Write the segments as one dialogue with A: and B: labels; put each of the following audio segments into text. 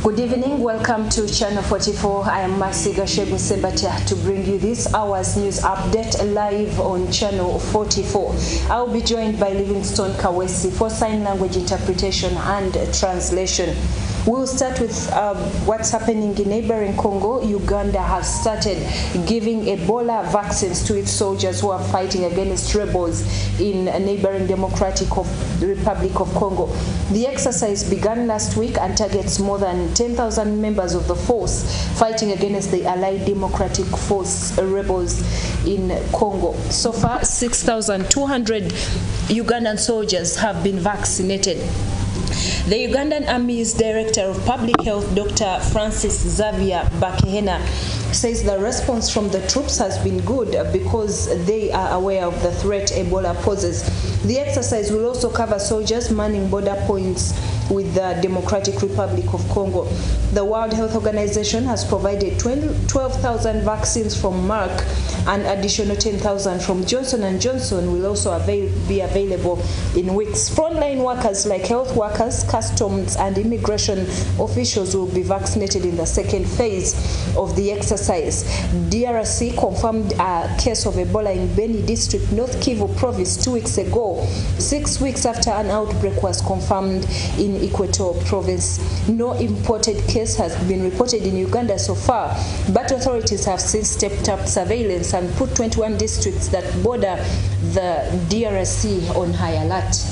A: Good evening, welcome to Channel 44. I am Masiga Shegu Sembatia to bring you this hour's news update live on Channel 44. I'll be joined by Livingstone Kawesi for sign language interpretation and translation. We'll start with what's happening in neighboring Congo. Uganda has started giving Ebola vaccines to its soldiers who are fighting against rebels in neighboring Democratic Republic of Congo. The exercise began last week and targets more than 10,000 members of the force fighting against the Allied Democratic Force rebels in Congo. So far, 6,200 Ugandan soldiers have been vaccinated. The Ugandan Army's Director of Public Health, Dr. Francis Xavier Bakehena, says the response from the troops has been good because they are aware of the threat Ebola poses. The exercise will also cover soldiers manning border points with the Democratic Republic of Congo. The World Health Organization has provided 12,000 vaccines from Merck, and additional 10,000 from Johnson & Johnson will also be available in weeks. Frontline workers like health workers, customs and immigration officials will be vaccinated in the second phase of the exercise. DRC confirmed a case of Ebola in Beni District, North Kivu Province 2 weeks ago, 6 weeks after an outbreak was confirmed in Equatorial Province. No imported case has been reported in Uganda so far, but authorities have since stepped up surveillance and put 21 districts that border the DRC on high alert.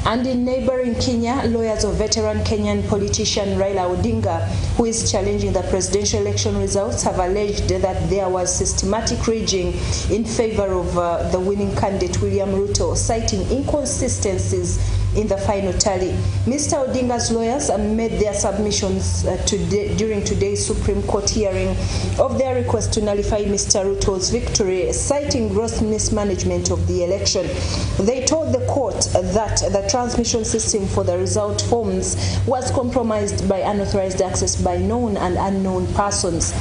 A: And in neighboring Kenya, lawyers of veteran Kenyan politician Raila Odinga, who is challenging the presidential election results, have alleged that there was systematic rigging in favor of the winning candidate William Ruto, citing inconsistencies in the final tally. Mr. Odinga's lawyers made their submissions during today's Supreme Court hearing of their request to nullify Mr. Ruto's victory, citing gross mismanagement of the election. They told the court that the transmission system for the result forms was compromised by unauthorized access by known and unknown persons.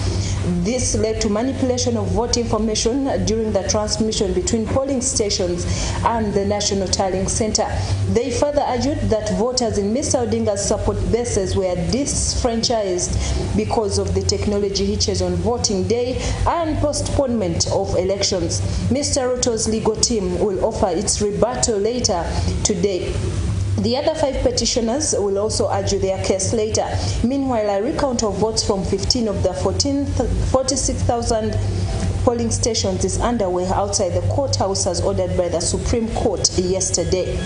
A: This led to manipulation of vote information during the transmission between polling stations and the National Tallying Center. They further argued that voters in Mr. Odinga's support bases were disfranchised because of the technology hitches on voting day and postponement of elections. Mr. Ruto's legal team will offer its rebuttal later today. The other 5 petitioners will also argue their case later. Meanwhile, a recount of votes from 15 of the 46,000 polling stations is underway outside the courthouse as ordered by the Supreme Court yesterday.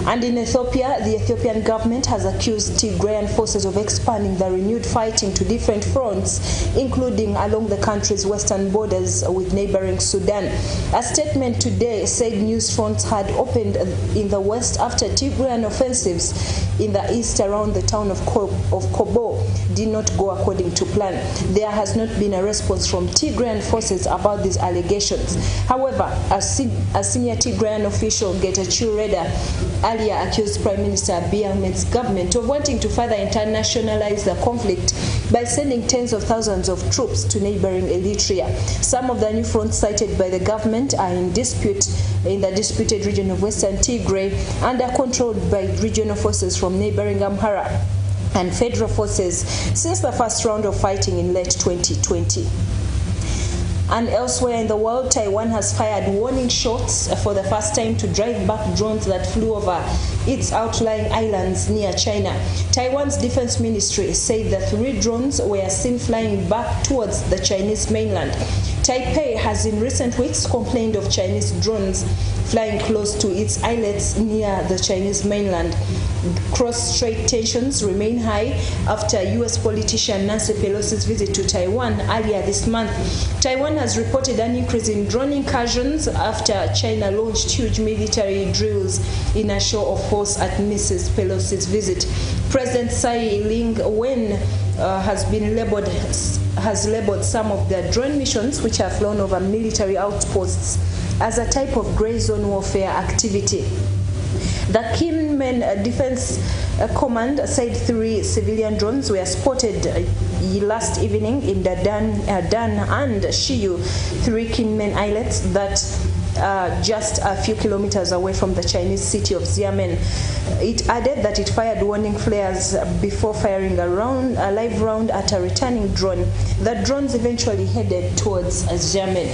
A: And in Ethiopia, the Ethiopian government has accused Tigrayan forces of expanding the renewed fighting to different fronts, including along the country's western borders with neighboring Sudan. A statement today said news fronts had opened in the west after Tigrayan offensives in the east around the town of Kobo did not go according to plan. There has not been a response from Tigrayan forces about these allegations. However, a senior Tigrayan official, Getachew Reda, earlier accused Prime Minister Abiy Ahmed's government of wanting to further internationalize the conflict by sending tens of thousands of troops to neighboring Eritrea. Some of the new fronts cited by the government are in dispute in the disputed region of Western Tigray and are controlled by regional forces from neighboring Amhara and federal forces since the first round of fighting in late 2020. And elsewhere in the world, Taiwan has fired warning shots for the first time to drive back drones that flew over its outlying islands near China. Taiwan's defense ministry said the 3 drones were seen flying back towards the Chinese mainland. Taipei has in recent weeks complained of Chinese drones flying close to its islets near the Chinese mainland. Cross-strait tensions remain high after U.S. politician Nancy Pelosi's visit to Taiwan earlier this month. Taiwan has reported an increase in drone incursions after China launched huge military drills in a show of force at Mrs. Pelosi's visit. President Tsai Ing-wen has labeled some of the drone missions which have flown over military outposts as a type of gray zone warfare activity. The Kinmen Defense Command said 3 civilian drones were spotted last evening in the Dan and Shiyu, 3 Kinmen islets that just a few kilometers away from the Chinese city of Xiamen. It added that it fired warning flares before firing a live round at a returning drone. The drones eventually headed towards Xiamen.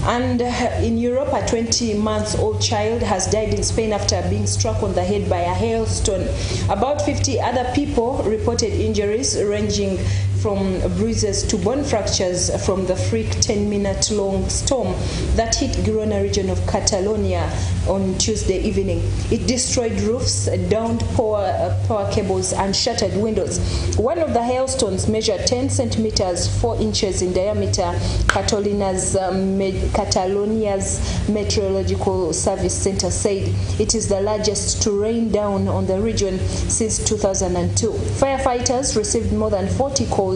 A: And in Europe, a 20-month-old child has died in Spain after being struck on the head by a hailstone. About 50 other people reported injuries ranging from bruises to bone fractures from the freak 10-minute-long storm that hit Girona region of Catalonia on Tuesday evening. It destroyed roofs, downed power cables, and shattered windows. One of the hailstones measured 10 centimeters, 4 inches in diameter, Catalonia's Meteorological Service Center said. It is the largest to rain down on the region since 2002. Firefighters received more than 40 calls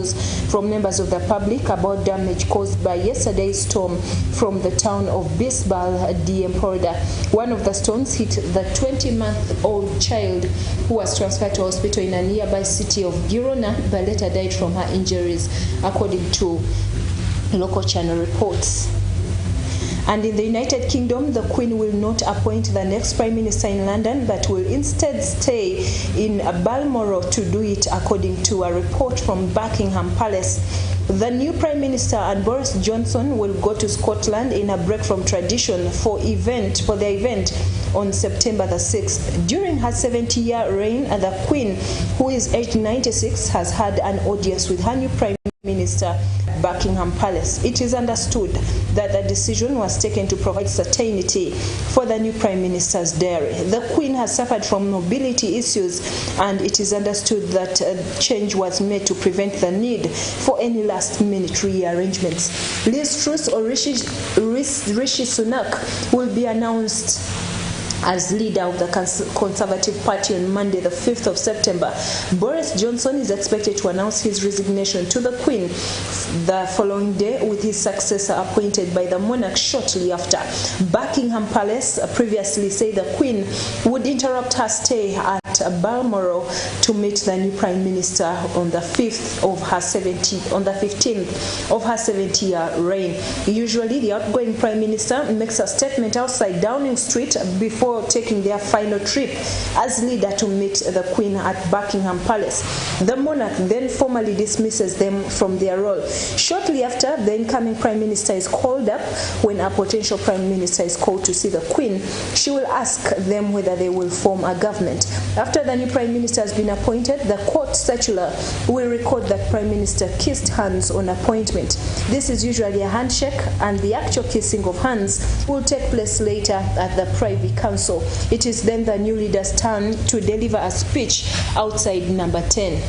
A: from members of the public about damage caused by yesterday's storm from the town of Bisbal de Empordà. One of the stones hit the 20-month-old child who was transferred to hospital in a nearby city of Girona but later died from her injuries, according to local channel reports. And in the United Kingdom, the Queen will not appoint the next Prime Minister in London, but will instead stay in Balmoral to do it, according to a report from Buckingham Palace. The new Prime Minister and Boris Johnson will go to Scotland in a break from tradition for the event on September the 6th. During her 70-year reign, the Queen, who is aged 96, has had an audience with her new Prime Minister, Buckingham Palace. It is understood that the decision was taken to provide certainty for the new Prime Minister's diary. The Queen has suffered from mobility issues, and it is understood that change was made to prevent the need for any last-minute rearrangements. Liz Truss or Rishi Sunak will be announced as leader of the Conservative Party on Monday, the 5th of September. Boris Johnson is expected to announce his resignation to the Queen the following day, with his successor appointed by the monarch shortly after. Buckingham Palace previously said the Queen would interrupt her stay at Balmoral to meet the new Prime Minister on the 15th of her 70-year reign. Usually, the outgoing Prime Minister makes a statement outside Downing Street before taking their final trip as leader to meet the Queen at Buckingham Palace. The monarch then formally dismisses them from their role. Shortly after, the incoming Prime Minister is called up. When a potential Prime Minister is called to see the Queen, she will ask them whether they will form a government. After the new Prime Minister has been appointed, the court circular will record that Prime Minister kissed hands on appointment. This is usually a handshake, and the actual kissing of hands will take place later at the Privy Council. It is then the new leader's turn to deliver a speech outside Number 10.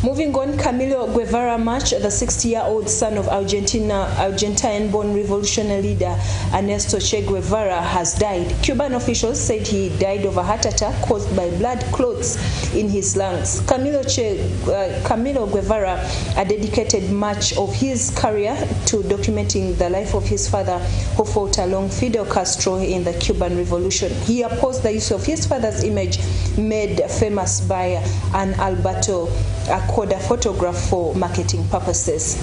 A: Moving on, Camilo Guevara March, the 60-year-old son of Argentine-born revolutionary leader Ernesto Che Guevara, has died. Cuban officials said he died of a heart attack caused by blood clots in his lungs. Camilo Guevara dedicated much of his career to documenting the life of his father, who fought along Fidel Castro in the Cuban Revolution. He opposed the use of his father's image, made famous by an Alberto Acosta photograph, for marketing purposes.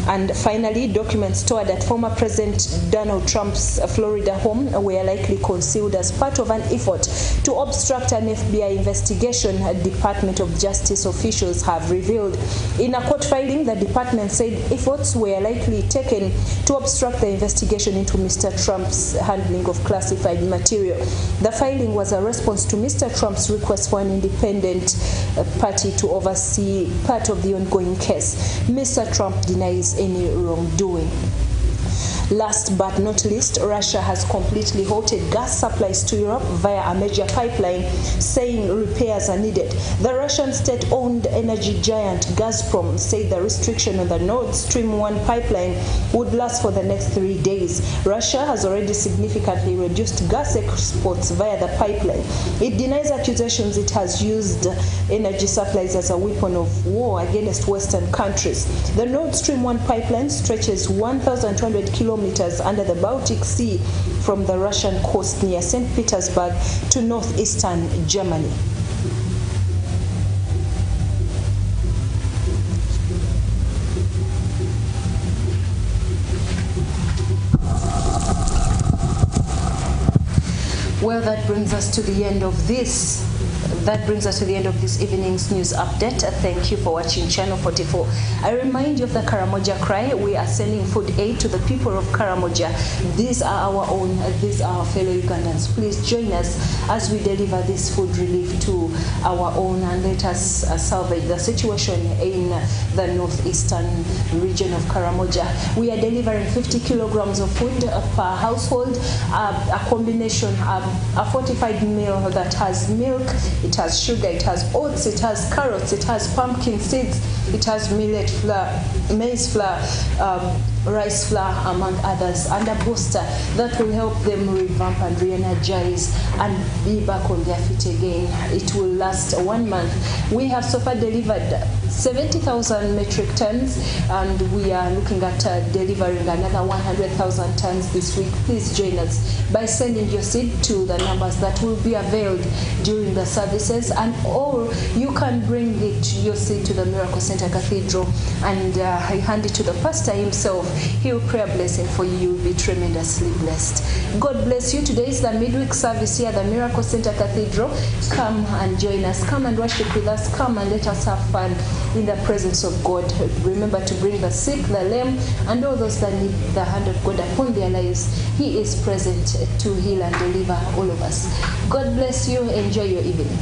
A: And finally, documents stored at former President Donald Trump's Florida home were likely concealed as part of an effort to obstruct an FBI investigation, Department of Justice officials have revealed. In a court filing, the department said efforts were likely taken to obstruct the investigation into Mr. Trump's handling of classified material. The filing was a response to Mr. Trump's request for an independent party to oversee part of the ongoing case. Mr. Trump denies any wrongdoing. Last but not least, Russia has completely halted gas supplies to Europe via a major pipeline, saying repairs are needed. The Russian state-owned energy giant Gazprom said the restriction on the Nord Stream 1 pipeline would last for the next 3 days. Russia has already significantly reduced gas exports via the pipeline. It denies accusations it has used energy supplies as a weapon of war against Western countries. The Nord Stream 1 pipeline stretches 1,200 kilometers under the Baltic Sea from the Russian coast near St. Petersburg to northeastern Germany. Well, that brings us to the end of this. That brings us to the end of this evening's news update. Thank you for watching Channel 44. I remind you of the Karamoja cry. We are sending food aid to the people of Karamoja. These are our own, these are our fellow Ugandans. Please join us as we deliver this food relief to our own, and let us salvage the situation in the northeastern region of Karamoja. We are delivering 50 kilograms of food per household, a combination, a fortified meal that has milk, it has sugar, it has oats, it has carrots, it has pumpkin seeds, it has millet flour, maize flour, rice flour, among others, and a booster that will help them revamp and re-energize and be back on their feet again. It will last 1 month. We have so far delivered 70,000 metric tons, and we are looking at delivering another 100,000 tons this week. Please join us by sending your seed to the numbers that will be availed during the services, and or you can bring your seed to the Miracle Center Cathedral and hand it to the pastor himself. He will pray a blessing for you. You will be tremendously blessed. God bless you. Today is the midweek service here at the Miracle Center Cathedral. Come and join us. Come and worship with us. Come and let us have fun in the presence of God. Remember to bring the sick, the lame, and all those that need the hand of God upon their lives. He is present to heal and deliver all of us. God bless you. Enjoy your evening.